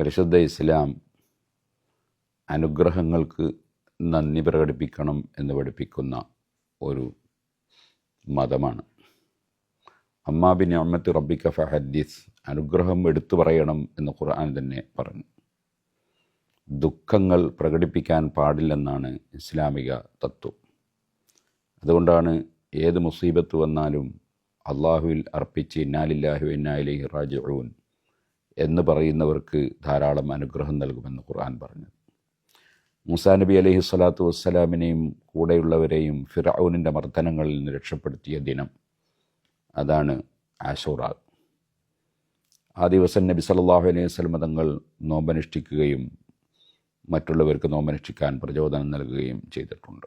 പരിശുദ്ധ ഇസ്ലാം അനുഗ്രഹങ്ങൾക്ക് നന്ദി പ്രകടിപ്പിക്കണം എന്ന് പഠിപ്പിക്കുന്ന ഒരു മതമാണ്. അമ്മാ ബി നിഅമത്തി റബ്ബിക ഫഹദ്ദിസ്, അനുഗ്രഹം എടുത്തു പറയണം എന്ന് ഖുർആൻ തന്നെ പറഞ്ഞു. ദുഃഖങ്ങൾ പ്രകടിപ്പിക്കാൻ പാടില്ലെന്നാണ് ഇസ്ലാമിക തത്വം. അതുകൊണ്ടാണ് ഏത് മുസീബത്ത് വന്നാലും അള്ളാഹുവിൽ അർപ്പിച്ച് ഇന്നാ ലില്ലാഹി വ ഇന്നാ ഇലൈഹി റാജിഊൻ എന്ന് പറയുന്നവർക്ക് ധാരാളം അനുഗ്രഹം നൽകുമെന്ന് ഖുർആൻ പറഞ്ഞു. മൂസാ നബി അലൈഹി സ്വലാത്തു വസ്സലാമിനെയും കൂടെയുള്ളവരെയും ഫിർഔനിൻ്റെ മർദ്ദനങ്ങളിൽ നിന്ന് രക്ഷപ്പെടുത്തിയ ദിനം, അതാണ് ആശൂറ. ആ ദിവസം നബി സല്ലല്ലാഹു അലൈഹി വസല്ലം തങ്ങൾ നോമ്പനുഷ്ഠിക്കുകയും മറ്റുള്ളവർക്ക് നോമ്പനുഷ്ഠിക്കാൻ പ്രചോദനം നൽകുകയും ചെയ്തിട്ടുണ്ട്.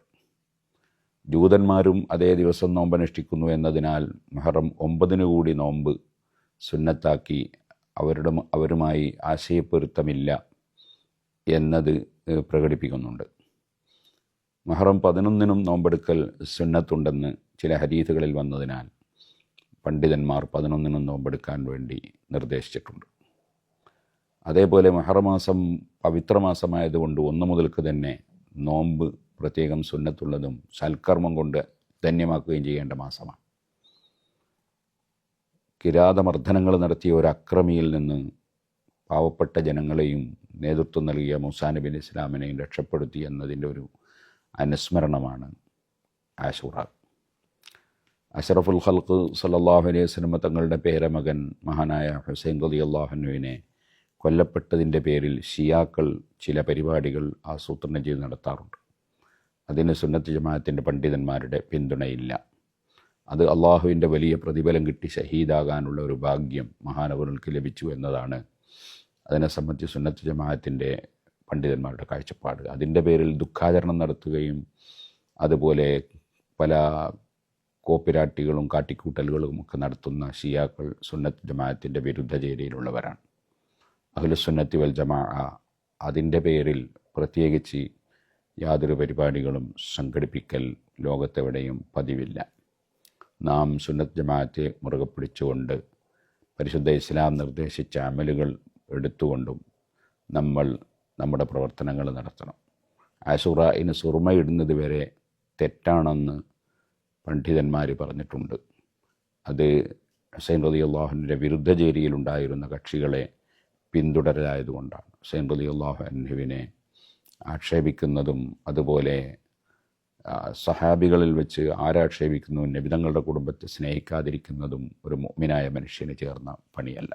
ജൂതന്മാരും അതേ ദിവസം നോമ്പനുഷ്ഠിക്കുന്നു എന്നതിനാൽ മുഹറം 9 കൂടി നോമ്പ് സുന്നത്താക്കി അവരുമായി ആശയപ്പൊരുത്തമില്ല എന്നത് പ്രകടിപ്പിക്കുന്നുണ്ട്. മുഹറം 11 നോമ്പെടുക്കൽ സുന്നത്തുണ്ടെന്ന് ചില ഹദീസുകളിൽ വന്നതിനാൽ പണ്ഡിതന്മാർ 11 നോമ്പെടുക്കാൻ വേണ്ടി നിർദ്ദേശിച്ചിട്ടുണ്ട്. അതേപോലെ മുഹറം മാസം പവിത്രമാസമായതുകൊണ്ട് 1 മുതൽക്ക് തന്നെ നോമ്പ് പ്രത്യേകം സുന്നത്തുള്ളതും സൽക്കർമ്മം കൊണ്ട് ധന്യമാക്കുകയും ചെയ്യേണ്ട മാസമാണ്. കിരാതമർദ്ദനങ്ങൾ നടത്തിയ ഒരു അക്രമിയിൽ നിന്ന് പാവപ്പെട്ട ജനങ്ങളെയും നേതൃത്വം നൽകിയ മൂസാ നബി അലൈഹി ഇസ്ലാമിനെയും രക്ഷപ്പെടുത്തി എന്നതിൻ്റെ ഒരു അനുസ്മരണമാണ് ആശൂറ. അഷ്റഫുൽ ഖൽഖ് സല്ലല്ലാഹു അലൈഹി വസല്ലം തങ്ങളുടെ പേരമകൻ മഹാനായ ഹുസൈൻ റളിയല്ലാഹു അൻഹുവിനെ കൊല്ലപ്പെട്ടതിൻ്റെ പേരിൽ ഷിയാക്കൾ ചില പരിപാടികൾ ആസൂത്രണം ചെയ്ത് നടത്താറുണ്ട്. അതിന് സുന്നത്ത് ജമാഅത്തിൻ്റെ പണ്ഡിതന്മാരുടെ പിന്തുണയില്ല. അത് അള്ളാഹുവിൻ്റെ വലിയ പ്രതിഫലം കിട്ടി ഷഹീദാകാനുള്ള ഒരു ഭാഗ്യം മഹാനവറുകൾക്ക് ലഭിച്ചു എന്നതാണ് അതിനെ സംബന്ധിച്ച് സുന്നത്ത് ജമാഅത്തിൻ്റെ പണ്ഡിതന്മാരുടെ കാഴ്ചപ്പാട്. അതിൻ്റെ പേരിൽ ദുഃഖാചരണം നടത്തുകയും അതുപോലെ പല കോപ്പിരാട്ടികളും കാട്ടിക്കൂട്ടലുകളും ഒക്കെ നടത്തുന്ന ഷിയാക്കൾ സുന്നത്ത് ജമാഅത്തിൻ്റെ വിരുദ്ധ ചേരിയിലുള്ളവരാണ്. അഹ്ലുസുന്നത്തി വൽ ജമാഅ അതിൻ്റെ പേരിൽ പ്രത്യേകിച്ച് യാതൊരു പരിപാടികളും സംഘടിപ്പിക്കൽ ലോകത്തെവിടെയും പതിവില്ല. നാം സുന്നത്ത് ജമാഅത്തെ മുറുകെ പിടിച്ചുകൊണ്ട് പരിശുദ്ധ ഇസ്ലാം നിർദ്ദേശിച്ച അമലുകൾ എടുത്തുകൊണ്ടും നമ്മൾ നമ്മുടെ പ്രവർത്തനങ്ങൾ നടത്തണം. ആശൂറയിന് സുറുമയിടുന്നത് വരെ തെറ്റാണെന്ന് പണ്ഡിതന്മാർ പറഞ്ഞിട്ടുണ്ട്. അത് ഹുസൈൻ റളിയല്ലാഹുവിൻ്റെ വിരുദ്ധ ചേരിയിലുണ്ടായിരുന്ന കക്ഷികളെ പിന്തുടരലായതുകൊണ്ടാണ്. ഹുസൈൻ റളിയല്ലാഹു അൻഹുവിനെ ആക്ഷേപിക്കുന്നതും അതുപോലെ സഹാബികളിൽ വെച്ച് ആരാക്ഷേപിക്കുന്നു, നബി തങ്ങളുടെ കുടുംബത്തെ സ്നേഹിക്കാതിരിക്കുന്നതും ഒരു മുഅ്മിനായ മനുഷ്യന് ചേർന്ന പണിയല്ല.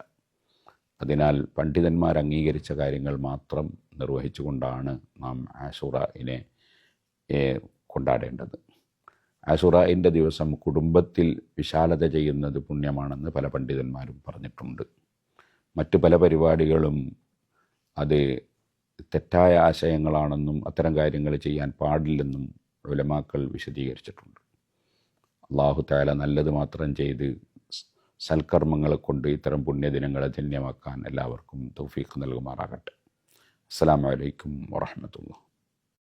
അതിനാൽ പണ്ഡിതന്മാർ അംഗീകരിച്ച കാര്യങ്ങൾ മാത്രം നിർവഹിച്ചുകൊണ്ടാണ് നാം ആശൂറയിനെ കൊണ്ടാടേണ്ടത്. ആശൂറയിൻ്റെ ദിവസം കുടുംബത്തിൽ വിശാലത ചെയ്യുന്നത് പുണ്യമാണെന്ന് പല പണ്ഡിതന്മാരും പറഞ്ഞിട്ടുണ്ട്. മറ്റു പല പരിപാടികളും അത് തെറ്റായ ആശയങ്ങളാണെന്നും അത്തരം കാര്യങ്ങൾ ചെയ്യാൻ പാടില്ലെന്നും ഉലമാക്കൾ വിശദീകരിച്ചിട്ടുണ്ട്. അല്ലാഹു തആല നല്ലത് മാത്രം ചെയ്ത് സൽക്കർമ്മങ്ങളെ കൊണ്ട് ഇത്തരം പുണ്യദിനങ്ങളെ ധന്യമാക്കാൻ എല്ലാവർക്കും തൗഫീഖ് നൽകുമാറാകട്ടെ. അസ്സലാമു അലൈക്കും വറഹ്മത്തുള്ളാഹി.